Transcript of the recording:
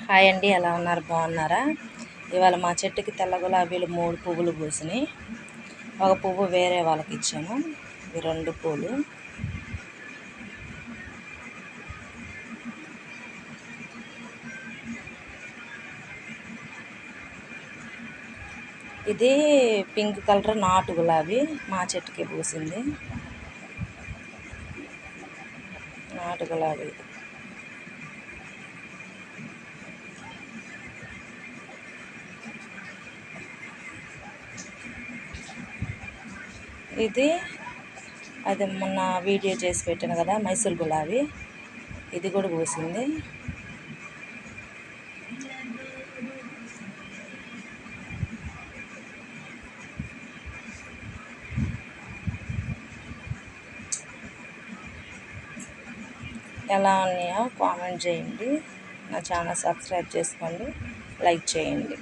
Hi అండి, ఎలా ఉన్నారు? బాగున్నారా? ఇవాళ మా చెట్టుకి తెల్ల గులాబీలు 3 పువ్వులు పూసినాయి. ఒక పువ్వు వేరే వాళ్ళకి ఇచ్చాను. ఈ 2 పూలు. ఇది పింక్ కలర్ నాటు గులాబీ మా చెట్టుకి పూసింది. నాటు గులాబీ ఇది అది మొన్న వీడియో చేసి పెట్టాను కదా, మైసూర్ గులాబీ. ఇది కూడా పూసింది. ఎలా ఉన్నాయో కామెంట్ చేయండి. నా ఛానల్ సబ్స్క్రైబ్ చేసుకోండి, లైక్ చేయండి.